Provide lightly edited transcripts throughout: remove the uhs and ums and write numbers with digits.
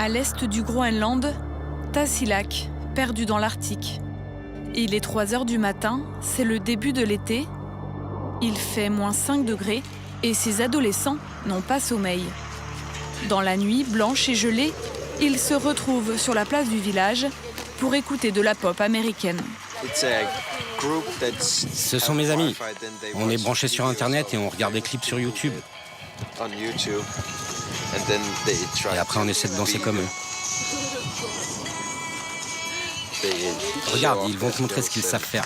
À l'est du Groenland, Tasiilaq, perdu dans l'Arctique. Il est 3 heures du matin, c'est le début de l'été. Il fait moins 5 degrés et ces adolescents n'ont pas sommeil. Dans la nuit blanche et gelée, ils se retrouvent sur la place du village pour écouter de la pop américaine. Ce sont mes amis. On est branchés sur Internet et on regarde des clips sur YouTube. Et après, on essaie de danser comme eux. Regarde, ils vont te montrer ce qu'ils savent faire.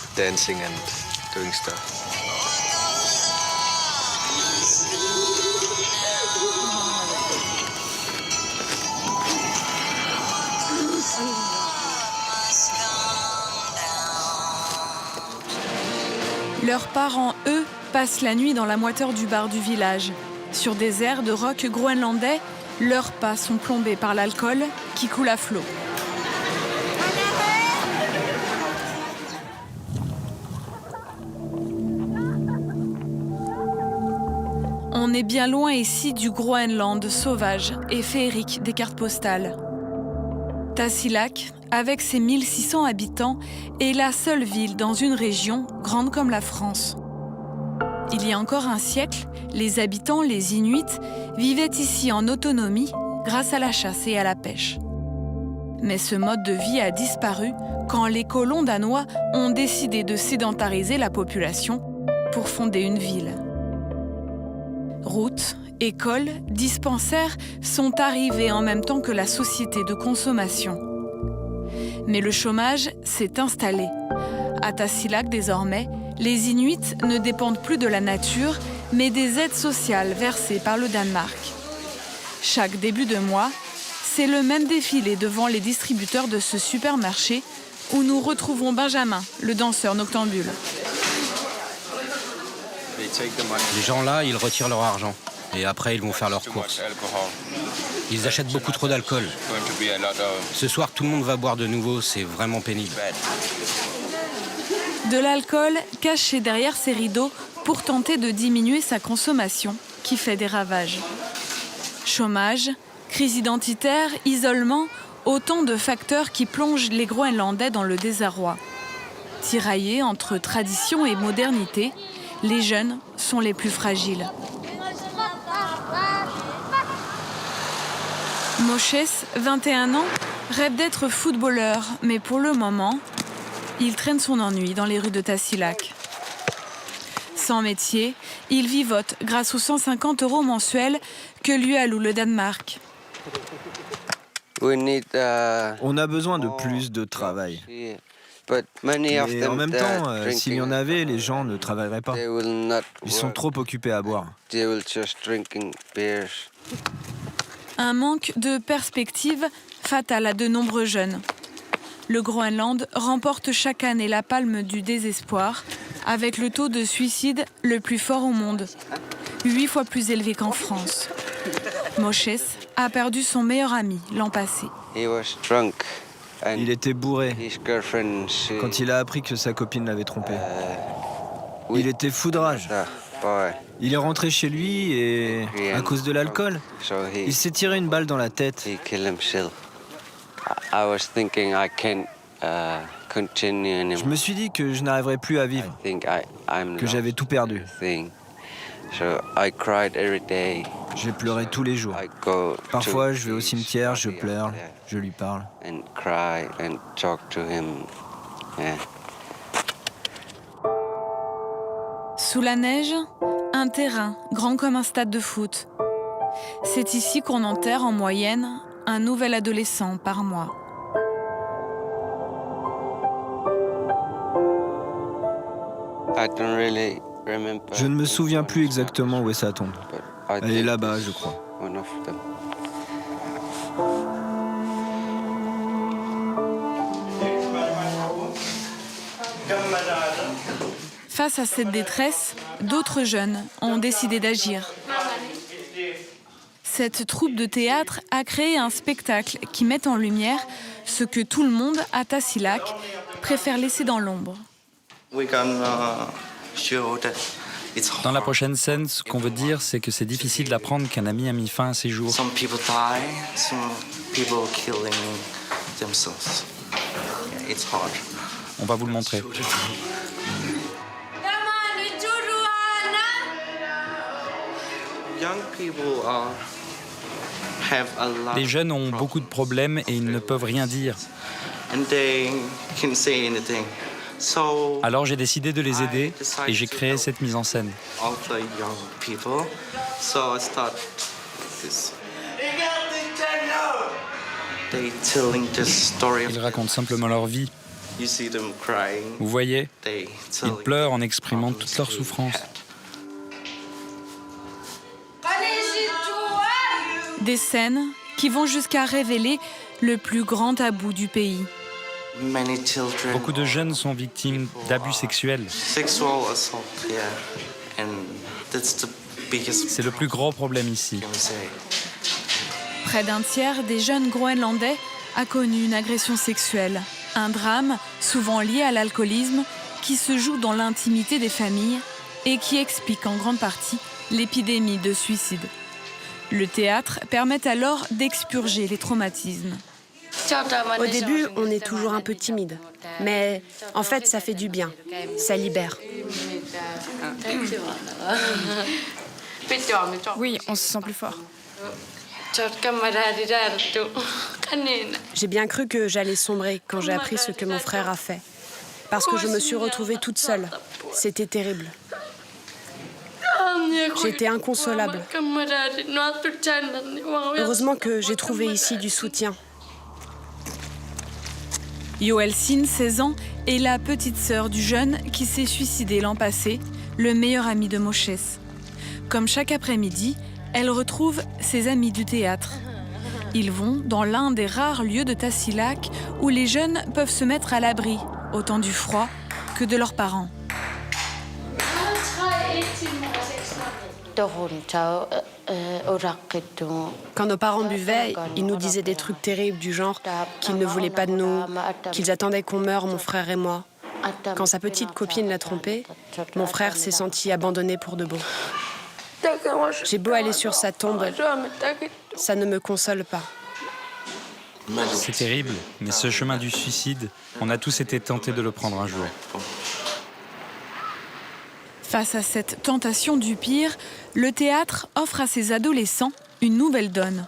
Leurs parents, eux, passent la nuit dans la moiteur du bar du village. Sur des airs de rock groenlandais, leurs pas sont plombés par l'alcool qui coule à flot. On est bien loin ici du Groenland sauvage et féerique des cartes postales. Tasiilaq, avec ses 1600 habitants, est la seule ville dans une région grande comme la France. Il y a encore un siècle, les habitants, les Inuits, vivaient ici en autonomie grâce à la chasse et à la pêche. Mais ce mode de vie a disparu quand les colons danois ont décidé de sédentariser la population pour fonder une ville. Routes, écoles, dispensaires sont arrivés en même temps que la société de consommation. Mais le chômage s'est installé. À Tasiilaq, désormais, les Inuits ne dépendent plus de la nature, mais des aides sociales versées par le Danemark. Chaque début de mois, c'est le même défilé devant les distributeurs de ce supermarché où nous retrouvons Benjamin, le danseur noctambule. Les gens là, ils retirent leur argent. Et après, ils vont faire leurs courses. Ils achètent beaucoup trop d'alcool. Ce soir, tout le monde va boire de nouveau, c'est vraiment pénible. De l'alcool caché derrière ses rideaux pour tenter de diminuer sa consommation, qui fait des ravages. Chômage, crise identitaire, isolement, autant de facteurs qui plongent les Groenlandais dans le désarroi. Tiraillés entre tradition et modernité, les jeunes sont les plus fragiles. Moshes, 21 ans, rêve d'être footballeur, mais pour le moment, il traîne son ennui dans les rues de Tasiilaq. Sans métier, il vivote grâce aux 150 € mensuels que lui alloue le Danemark. On a besoin de plus de travail. Et en même temps, s'il y en avait, les gens ne travailleraient pas. Ils sont trop occupés à boire. Un manque de perspective fatal à de nombreux jeunes. Le Groenland remporte chaque année la palme du désespoir, avec le taux de suicide le plus fort au monde, 8 fois plus élevé qu'en France. Moshes a perdu son meilleur ami l'an passé. Il était bourré quand il a appris que sa copine l'avait trompé. Il était fou de rage. Il est rentré chez lui et, à cause de l'alcool, il s'est tiré une balle dans la tête. Je me suis dit que je n'arriverais plus à vivre, que j'avais tout perdu. J'ai pleuré tous les jours. Parfois, je vais au cimetière, je pleure, je lui parle. Sous la neige, un terrain grand comme un stade de foot. C'est ici qu'on enterre en moyenne un nouvel adolescent par mois. Je ne me souviens plus exactement où est sa tombe. Elle est là-bas, je crois. Face à cette détresse, d'autres jeunes ont décidé d'agir. Cette troupe de théâtre a créé un spectacle qui met en lumière ce que tout le monde à Tasiilaq préfère laisser dans l'ombre. Dans la prochaine scène, ce qu'on veut dire, c'est que c'est difficile d'apprendre qu'un ami a mis fin à ses jours. On va vous le montrer. Les jeunes ont beaucoup de problèmes et ils ne peuvent rien dire. Alors j'ai décidé de les aider et j'ai créé cette mise en scène. Ils racontent simplement leur vie. Vous voyez, ils pleurent en exprimant toute leur souffrance. Des scènes qui vont jusqu'à révéler le plus grand tabou du pays. Beaucoup de jeunes sont victimes d'abus sexuels. C'est le plus gros problème ici. Près d'un tiers des jeunes Groenlandais a connu une agression sexuelle. Un drame, souvent lié à l'alcoolisme, qui se joue dans l'intimité des familles et qui explique en grande partie l'épidémie de suicide. Le théâtre permet alors d'expurger les traumatismes. Au début, on est toujours un peu timide. Mais en fait, ça fait du bien. Ça libère. Oui, on se sent plus fort. J'ai bien cru que j'allais sombrer quand j'ai appris ce que mon frère a fait. Parce que je me suis retrouvée toute seule. C'était terrible. J'étais inconsolable. Heureusement que j'ai trouvé ici du soutien. Joelsin, 16 ans, est la petite sœur du jeune qui s'est suicidé l'an passé, le meilleur ami de Moshes. Comme chaque après-midi, elle retrouve ses amis du théâtre. Ils vont dans l'un des rares lieux de Tasiilaq où les jeunes peuvent se mettre à l'abri, autant du froid que de leurs parents. Quand nos parents buvaient, ils nous disaient des trucs terribles du genre qu'ils ne voulaient pas de nous, qu'ils attendaient qu'on meure, mon frère et moi. Quand sa petite copine l'a trompé, mon frère s'est senti abandonné pour de bon. J'ai beau aller sur sa tombe, ça ne me console pas. C'est terrible, mais ce chemin du suicide, on a tous été tentés de le prendre un jour. Face à cette tentation du pire, le théâtre offre à ses adolescents une nouvelle donne.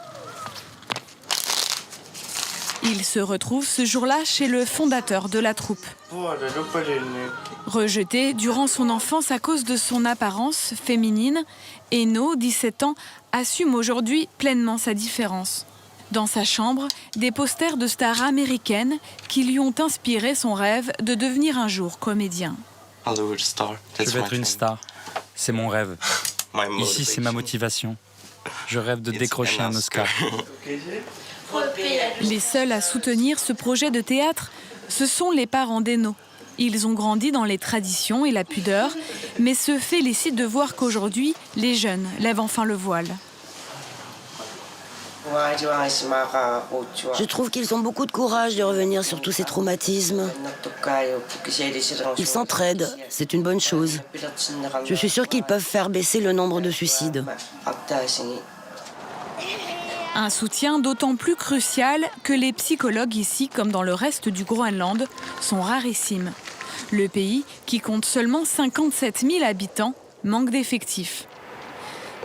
Il se retrouve ce jour-là chez le fondateur de la troupe. Rejeté durant son enfance à cause de son apparence féminine, Eno, 17 ans, assume aujourd'hui pleinement sa différence. Dans sa chambre, des posters de stars américaines qui lui ont inspiré son rêve de devenir un jour comédien. Je veux être une star. C'est mon rêve. Ici, c'est ma motivation. Je rêve de décrocher un Oscar. Les seuls à soutenir ce projet de théâtre, ce sont les parents d'Eno. Ils ont grandi dans les traditions et la pudeur, mais se félicitent de voir qu'aujourd'hui, les jeunes lèvent enfin le voile. Je trouve qu'ils ont beaucoup de courage de revenir sur tous ces traumatismes. Ils s'entraident, c'est une bonne chose. Je suis sûre qu'ils peuvent faire baisser le nombre de suicides. Un soutien d'autant plus crucial que les psychologues ici, comme dans le reste du Groenland, sont rarissimes. Le pays, qui compte seulement 57 000 habitants, manque d'effectifs.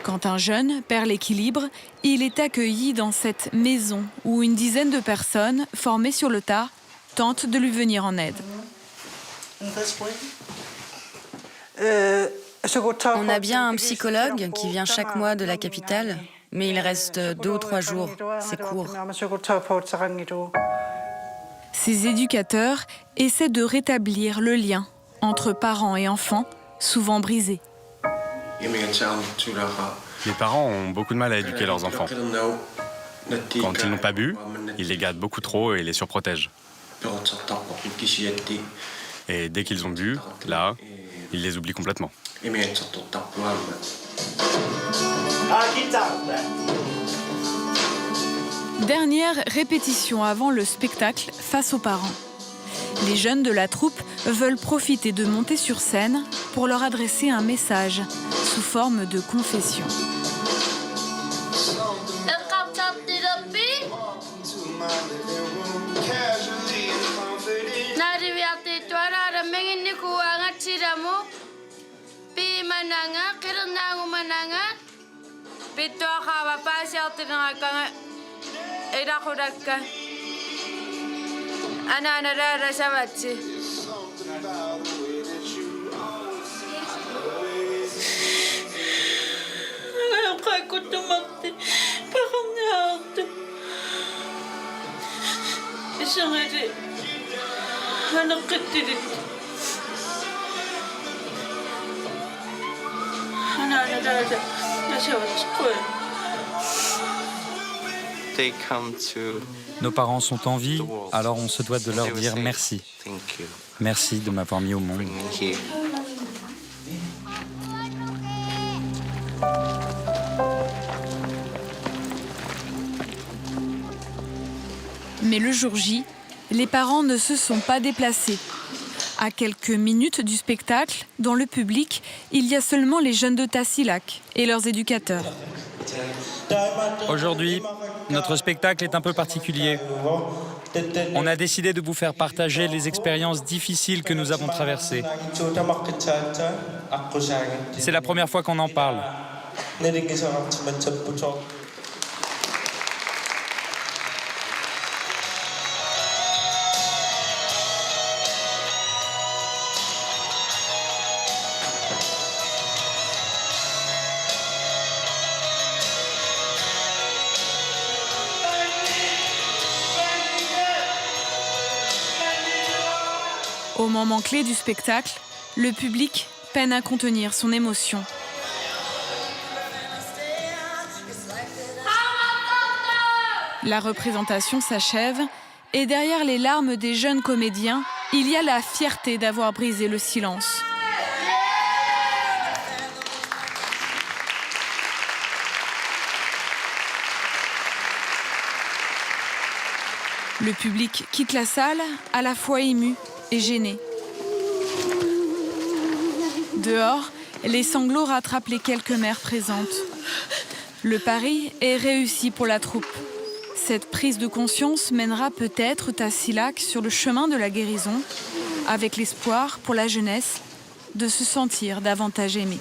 Quand un jeune perd l'équilibre, il est accueilli dans cette maison où une dizaine de personnes, formées sur le tas, tentent de lui venir en aide. On a bien un psychologue qui vient chaque mois de la capitale, mais il reste 2 ou 3 jours. C'est court. Ces éducateurs essaient de rétablir le lien entre parents et enfants, souvent brisé. Les parents ont beaucoup de mal à éduquer leurs enfants. Quand ils n'ont pas bu, ils les gardent beaucoup trop et les surprotègent. Et dès qu'ils ont bu, là, ils les oublient complètement. Dernière répétition avant le spectacle face aux parents. Les jeunes de la troupe veulent profiter de monter sur scène pour leur adresser un message sous forme de confession. Nos parents sont en vie, alors on se doit de leur dire merci. Merci de m'avoir mis au monde. Mais le jour J, les parents ne se sont pas déplacés. À quelques minutes du spectacle, dans le public, il y a seulement les jeunes de Tasiilaq et leurs éducateurs. Aujourd'hui, notre spectacle est un peu particulier. On a décidé de vous faire partager les expériences difficiles que nous avons traversées. C'est la première fois qu'on en parle. Au moment clé du spectacle, le public peine à contenir son émotion. La représentation s'achève et derrière les larmes des jeunes comédiens, il y a la fierté d'avoir brisé le silence. Le public quitte la salle à la fois ému et gêné. Dehors, les sanglots rattrapent les quelques mères présentes. Le pari est réussi pour la troupe. Cette prise de conscience mènera peut-être Tasiilaq sur le chemin de la guérison, avec l'espoir pour la jeunesse de se sentir davantage aimée.